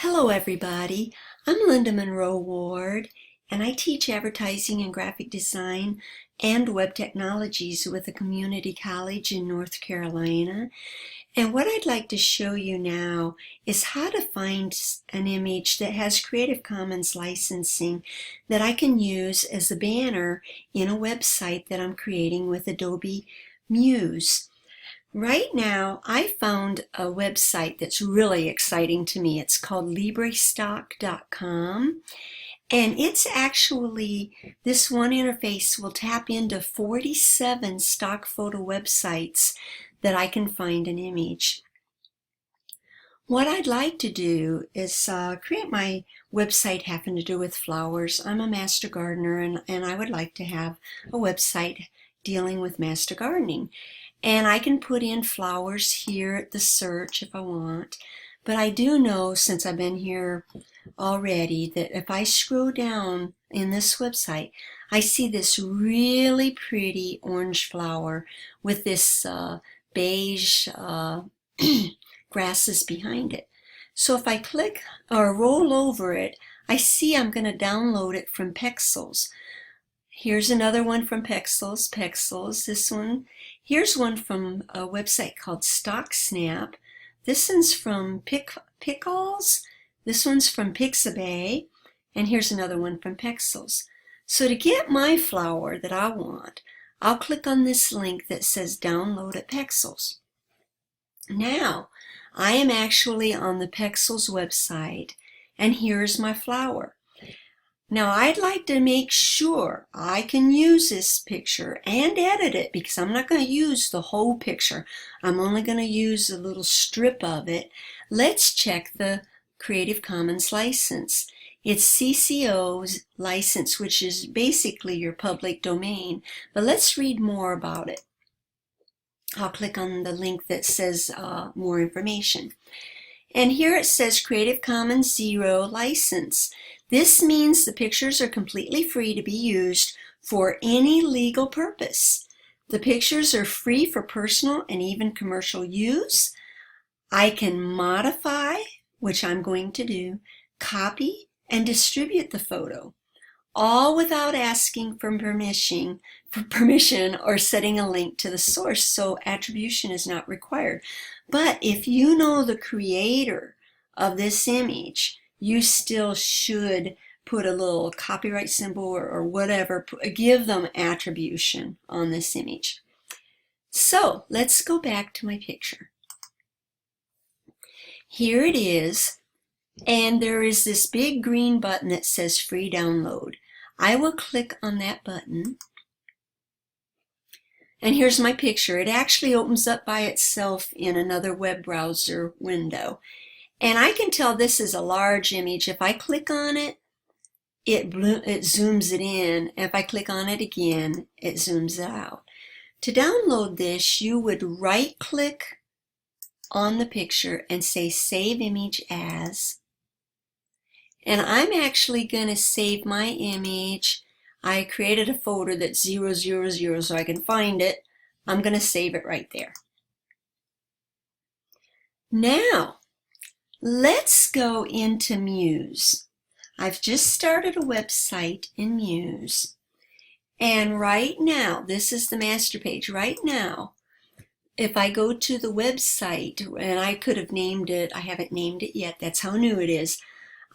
Hello everybody, I'm Linda Monroe Ward and I teach advertising and graphic design and web technologies with a community college in North Carolina. And what I'd like to show you now is how to find an image that has Creative Commons licensing that I can use as a banner in a website that I'm creating with Adobe Muse. Right now, I found a website that's really exciting to me. It's called librestock.com, and it's actually, this one interface will tap into 47 stock photo websites that I can find an image. What I'd like to do is create my website having to do with flowers. I'm a master gardener and I would like to have a website dealing with master gardening. And I can put in flowers here at the search if I want. But I do know, since I've been here already, that if I scroll down in this website, I see this really pretty orange flower with this beige grasses behind it. So if I click or roll over it, I see I'm going to download it from Pexels. Here's another one from Pexels, this one. Here's one from a website called StockSnap. This one's from Pickles. This one's from Pixabay. And here's another one from Pexels. So to get my flower that I want, I'll click on this link that says download at Pexels. Now, I am actually on the Pexels website, and here's my flower. Now I'd like to make sure I can use this picture and edit it because I'm not going to use the whole picture. I'm only going to use a little strip of it. Let's check the Creative Commons license. It's CCO's license, which is basically your public domain. But let's read more about it. I'll click on the link that says more information. And here it says Creative Commons 0 license. This means the pictures are completely free to be used for any legal purpose. The pictures are free for personal and even commercial use. I can modify, which I'm going to do, copy and distribute the photo, all without asking for permission or setting a link to the source, so attribution is not required. But if you know the creator of this image, you still should put a little copyright symbol or whatever, give them attribution on this image. So let's go back to my picture. Here it is, and there is this big green button that says free download. I will click on that button, and here's my picture. It actually opens up by itself in another web browser window. And I can tell this is a large image. If I click on it, it zooms it in. If I click on it again, it zooms it out. To download this, you would right-click on the picture and say Save Image As. And I'm actually going to save my image. I created a folder that's 000 so I can find it. I'm going to save it right there. Now, let's go into Muse. I've just started a website in Muse. And right now, this is the master page. Right now, if I go to the website, and I could have named it, I haven't named it yet, that's how new it is.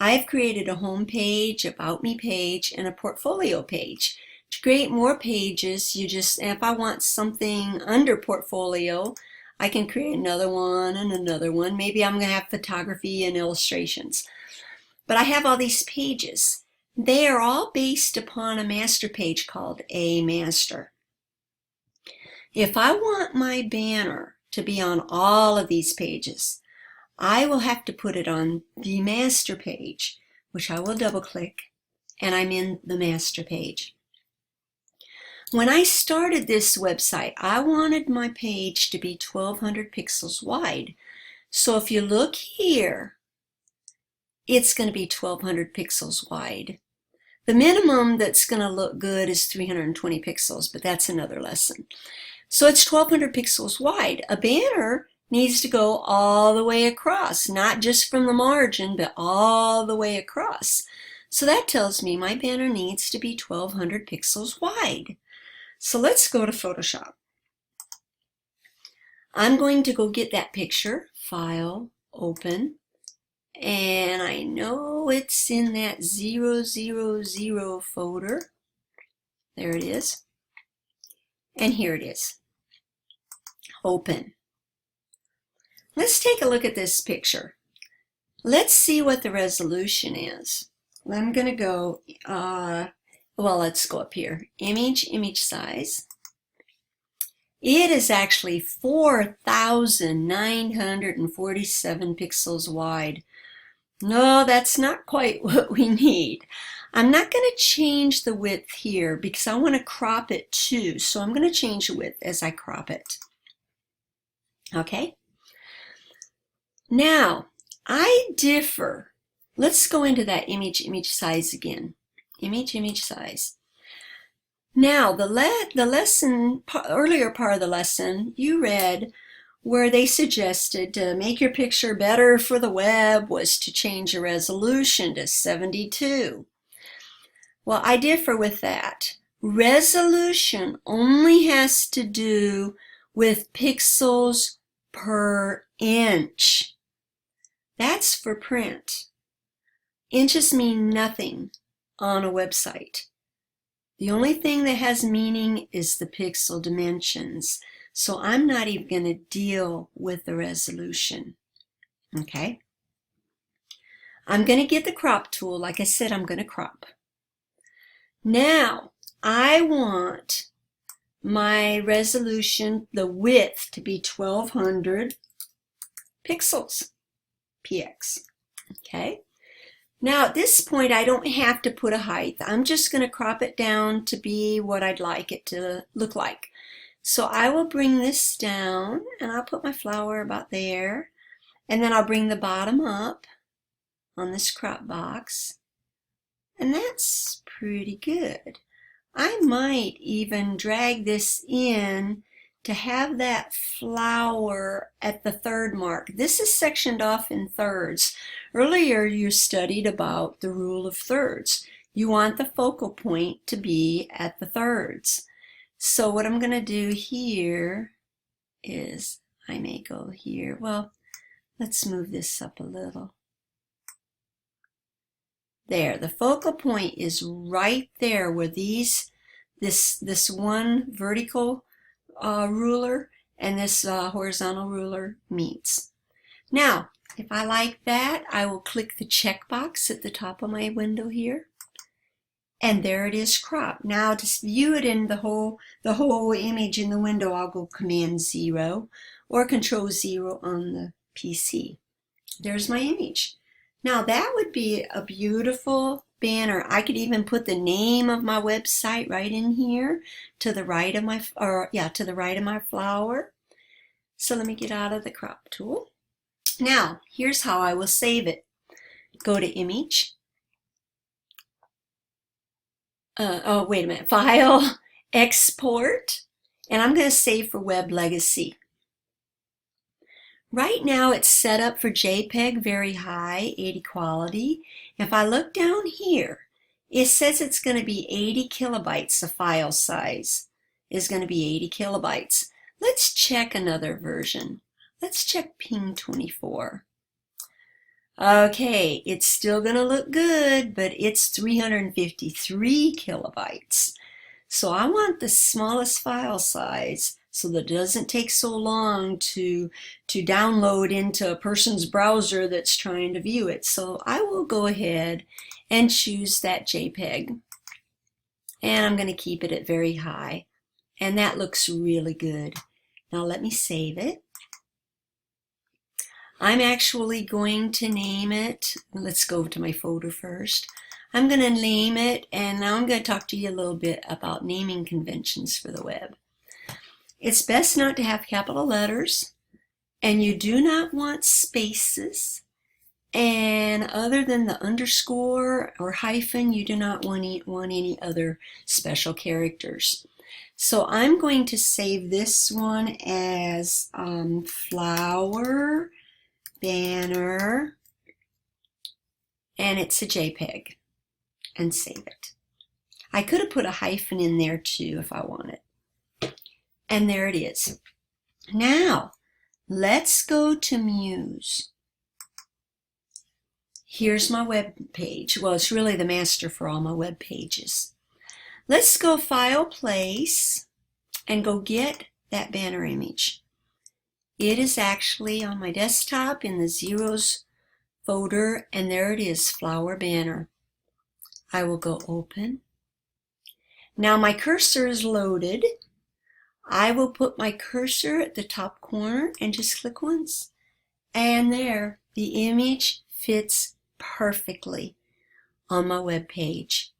I've created a home page, about me page, and a portfolio page. To create more pages, if I want something under portfolio, I can create another one and another one. Maybe I'm going to have photography and illustrations. But I have all these pages. They are all based upon a master page called a master. If I want my banner to be on all of these pages, I will have to put it on the master page, which I will double click, and I'm in the master page. When I started this website, I wanted my page to be 1200 pixels wide. So if you look here, it's going to be 1200 pixels wide. The minimum that's going to look good is 320 pixels, but that's another lesson. So it's 1200 pixels wide. A banner needs to go all the way across, not just from the margin, but all the way across. So that tells me my banner needs to be 1200 pixels wide. So let's go to Photoshop. I'm going to go get that picture, File, Open, and I know it's in that 000 folder. There it is. And here it is. Open. Let's take a look at this picture. Let's see what the resolution is. I'm going to go, well, let's go up here. Image size. It is actually 4,947 pixels wide. No, that's not quite what we need. I'm not going to change the width here because I want to crop it too. So I'm going to change the width as I crop it. Okay? Now, I differ. Let's go into that image size again. Image size. Now, the earlier part of the lesson, you read where they suggested to make your picture better for the web was to change the resolution to 72. Well, I differ with that. Resolution only has to do with pixels per inch. That's for print. Inches mean nothing on a website. The only thing that has meaning is the pixel dimensions. So I'm not even going to deal with the resolution. Okay? I'm going to get the crop tool. Like I said, I'm going to crop. Now, I want my resolution, the width, to be 1200 pixels, px. Okay? Now at this point I don't have to put a height. I'm just going to crop it down to be what I'd like it to look like. So I will bring this down and I'll put my flower about there, and then I'll bring the bottom up on this crop box, and that's pretty good. I might even drag this in to have that flower at the third mark. This is sectioned off in thirds. Earlier you studied about the rule of thirds. You want the focal point to be at the thirds. So what I'm going to do here is I may go here. Well, let's move this up a little. There, the focal point is right there where this one vertical ruler and this horizontal ruler meets. Now, if I like that, I will click the checkbox at the top of my window here, and there it is cropped. Now to view it in the whole image in the window, I'll go Command 0 or Control 0 on the PC. There's my image. Now that would be a beautiful banner. I could even put the name of my website right in here to the right of my flower. So let me get out of the crop tool. Now here's how I will save it. Go to Image. File, Export, and I'm going to save for Web Legacy. Right now it's set up for JPEG very high, 80 quality. If I look down here, it says it's going to be 80 kilobytes. The file size is going to be 80 kilobytes. Let's check another version. Let's check Ping 24. Okay, it's still going to look good, but it's 353 kilobytes. So I want the smallest file size so that it doesn't take so long to download into a person's browser that's trying to view it. So I will go ahead and choose that JPEG. And I'm going to keep it at very high. And that looks really good. Now let me save it. I'm actually going to name it. Let's go to my folder first. I'm going to name it, and now I'm going to talk to you a little bit about naming conventions for the web. It's best not to have capital letters, and you do not want spaces, and other than the underscore or hyphen, you do not want any other special characters. So I'm going to save this one as flower banner, and it's a JPEG, and save it. I could have put a hyphen in there too if I wanted. And there it is. Now, let's go to Muse. Here's my web page. Well, it's really the master for all my web pages. Let's go File, Place, and go get that banner image. It is actually on my desktop in the Zeros folder, and there it is, Flower Banner. I will go Open. Now my cursor is loaded. I will put my cursor at the top corner and just click once. And there, the image fits perfectly on my web page.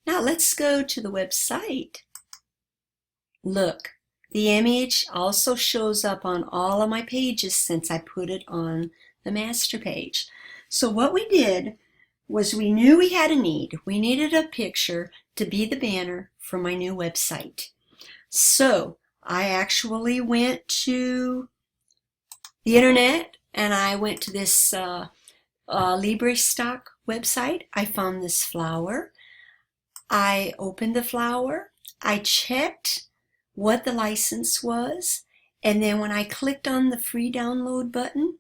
Now let's go to the website. Look, the image also shows up on all of my pages since I put it on the master page. So what we did was we knew we had a need. We needed a picture to be the banner for my new website. So I actually went to the internet and I went to this LibreStock website. I found this flower. I opened the flower. I checked what the license was, and then when I clicked on the free download button,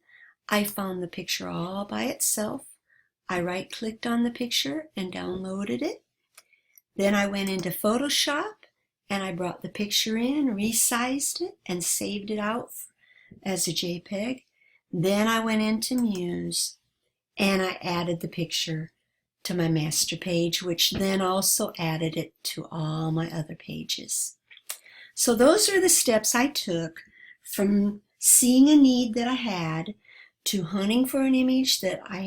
I found the picture all by itself. I right-clicked on the picture and downloaded it. Then I went into Photoshop and I brought the picture in, resized it, and saved it out as a JPEG. Then I went into Muse and I added the picture to my master page, which then also added it to all my other pages. So those are the steps I took from seeing a need that I had to hunting for an image that I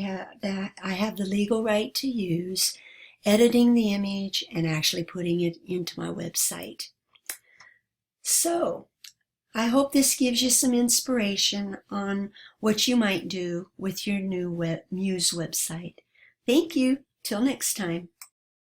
have the legal right to use, editing the image, and actually putting it into my website. So I hope this gives you some inspiration on what you might do with your new Muse website. Thank you. Till next time.